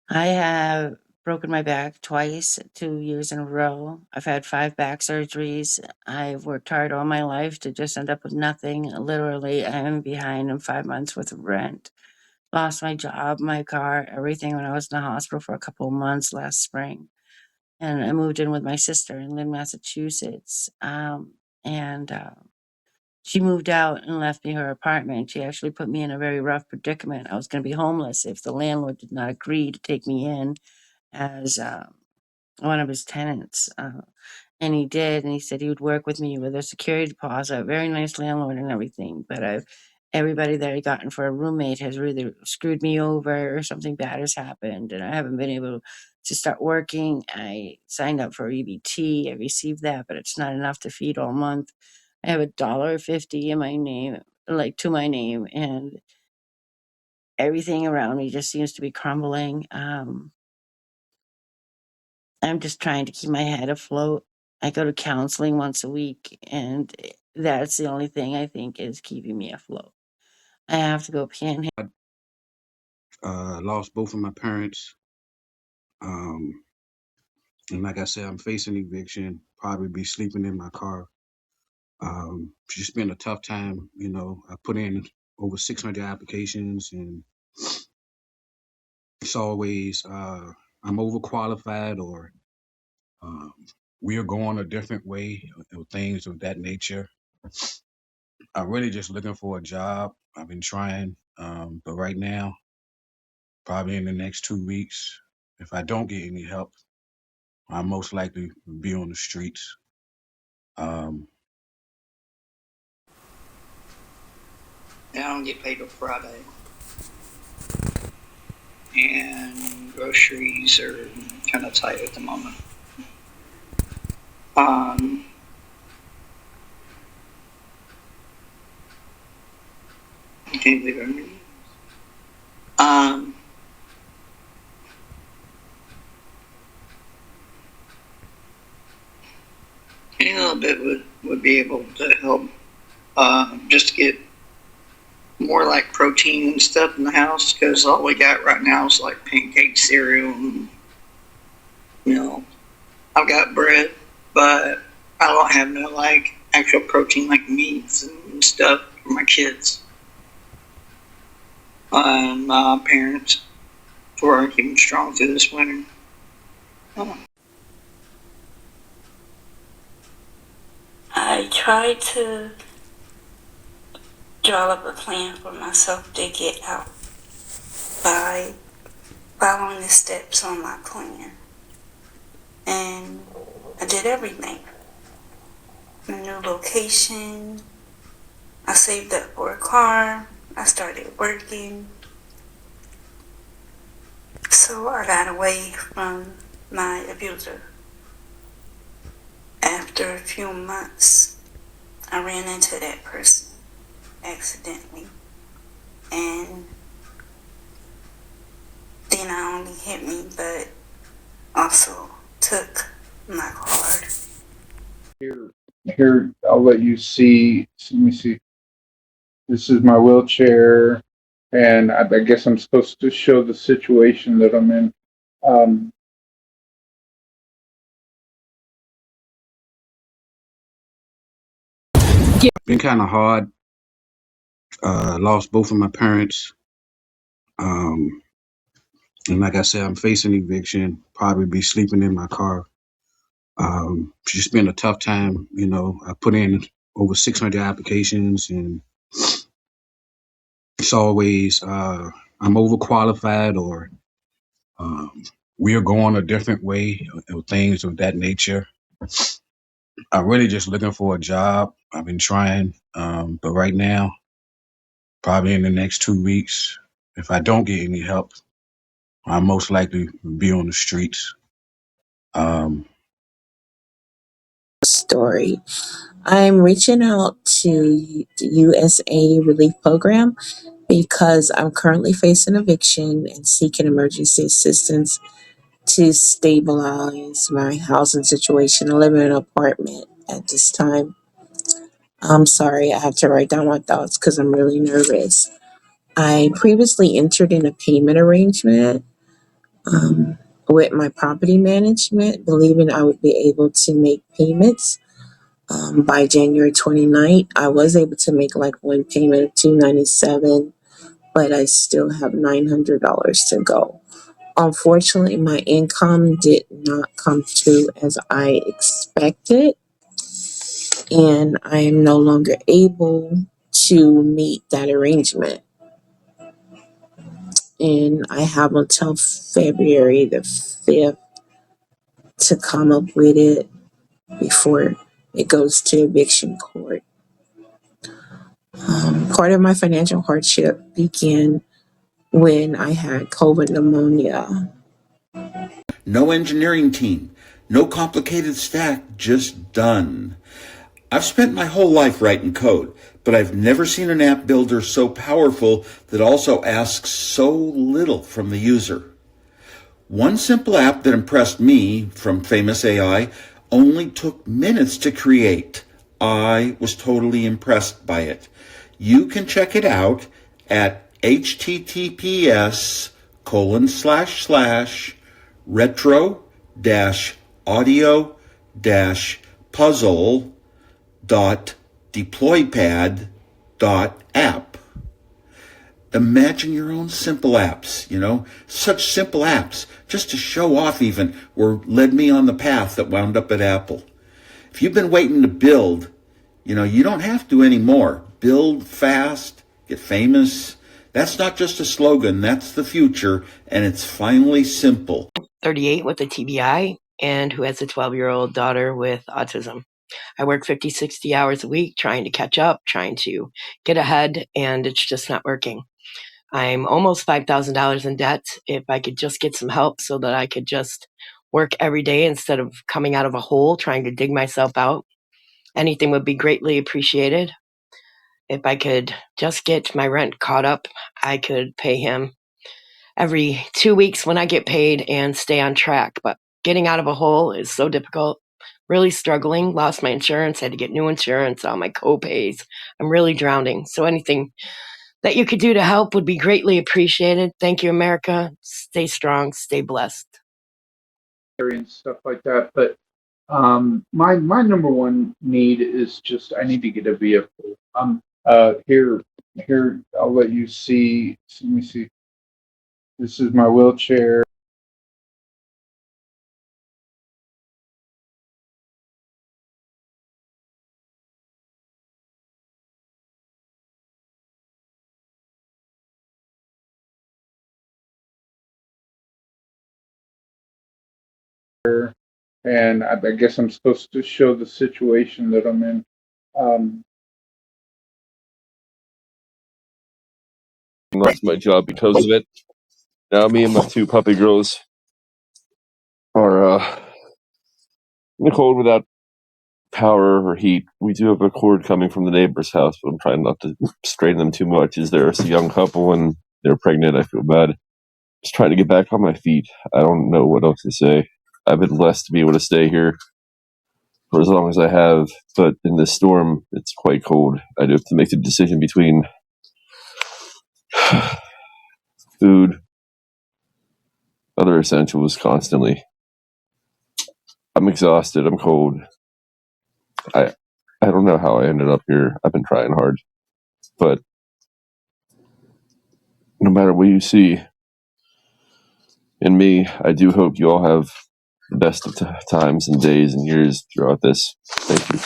I have broken my back twice, 2 years in a row. I've had 5 back surgeries. I've worked hard all my life to just end up with nothing. Literally, I am behind in 5 months with rent. Lost my job, my car, everything when I was in the hospital for a couple of months last spring. And I moved in with my sister in Lynn, Massachusetts. And she moved out and left me her apartment. She actually put me in a very rough predicament. I was going to be homeless if the landlord did not agree to take me in as one of his tenants. And he did, and he said he would work with me with a security deposit. Very nice landlord and everything. But everybody that I gotten for a roommate has really screwed me over, or something bad has happened, and I haven't been able to start working. I signed up for EBT. I received that, but it's not enough to feed all month. I have $1.50 in my name, like to my name, and everything around me just seems to be crumbling. I'm just trying to keep my head afloat. I go to counseling once a week, and that's the only thing I think is keeping me afloat. I have to go panhandle. Lost both of my parents. Um, and like I said, I'm facing eviction, probably be sleeping in my car. It's just been a tough time. I put in over 600 applications, and it's always I'm overqualified, or um, we are going a different way, or things of that nature. I'm really just looking for a job. I've been trying, but right now, probably in the next 2 weeks, if I don't get any help, I'll most likely be on the streets. Um, I don't get paid till Friday, and groceries are kind of tight at the moment. I can't believe it. Any little bit would be able to help. Just get more like protein and stuff in the house, because all we got right now is like pancake cereal and I've got bread, but I don't have no like actual protein like meats and stuff for my kids and my parents for keeping strong through this winter. I tried to draw up a plan for myself to get out by following the steps on my plan. And I did everything. A new location. I saved up for a car. I started working. So I got away from my abuser. After a few months, I ran into that person accidentally. And they not only hit me, but also took my car. Here, I'll let you see. Let me see. This is my wheelchair, and I guess I'm supposed to show the situation that I'm in. Um, been kind of hard. Lost both of my parents. Um, and like I said, I'm facing eviction, probably be sleeping in my car. It's just been a tough time. I put in over 600 applications, and it's always I'm overqualified, or um, we are going a different way, or things of that nature. I'm really just looking for a job. I've been trying, but right now, probably in the next 2 weeks, if I don't get any help, I'll most likely be on the streets. Story. I'm reaching out to the USA Relief Program because I'm currently facing eviction and seeking emergency assistance to stabilize my housing situation. I live in an apartment at this time. I'm sorry, I have to write down my thoughts because I'm really nervous. I previously entered in a payment arrangement with my property management, believing I would be able to make payments by January 29th. I was able to make like one payment of $297, but I still have $900 to go. Unfortunately, my income did not come through as I expected, and I am no longer able to meet that arrangement. And I have until February the 5th to come up with it before it goes to eviction court. Part of my financial hardship began when I had COVID pneumonia. No engineering team, no complicated stack, just done. I've spent my whole life writing code, but I've never seen an app builder so powerful that also asks so little from the user. One simple app that impressed me from Famous AI only took minutes to create. I was totally impressed by it. You can check it out at https://retro-audio-puzzle.deploypad.app. Imagine your own simple apps, such simple apps, just to show off even, or led me on the path that wound up at Apple. If you've been waiting to build, you don't have to anymore. Build fast, get famous. That's not just a slogan, that's the future, and it's finally simple. 38 with a TBI and who has a 12-year-old daughter with autism. I work 50, 60 hours a week trying to catch up, trying to get ahead, and it's just not working. I'm almost $5,000 in debt. If I could just get some help so that I could just work every day instead of coming out of a hole trying to dig myself out, anything would be greatly appreciated. If I could just get my rent caught up, I could pay him every 2 weeks when I get paid and stay on track. But getting out of a hole is so difficult. Really struggling. Lost my insurance. Had to get new insurance. All my co-pays. I'm really drowning. So anything that you could do to help would be greatly appreciated. Thank you, America. Stay strong. Stay blessed. And stuff like that. But my number one need is just I need to get a vehicle. Here I'll let you see. Let me see. This is my wheelchair. And I guess I'm supposed to show the situation that I'm in. Lost my job because of it. Now me and my two puppy girls are in the cold without power or heat. We do have a cord coming from the neighbor's house, but I'm trying not to strain them too much. As they're a young couple and they're pregnant, I feel bad. Just trying to get back on my feet. I don't know what else to say. I've been blessed to be able to stay here for as long as I have, but in this storm, it's quite cold. I do have to make the decision between food, other essentials constantly. I'm exhausted. I'm cold. I don't know how I ended up here. I've been trying hard, but no matter what you see in me, I do hope you all have the best of times and days and years throughout this. Thank you.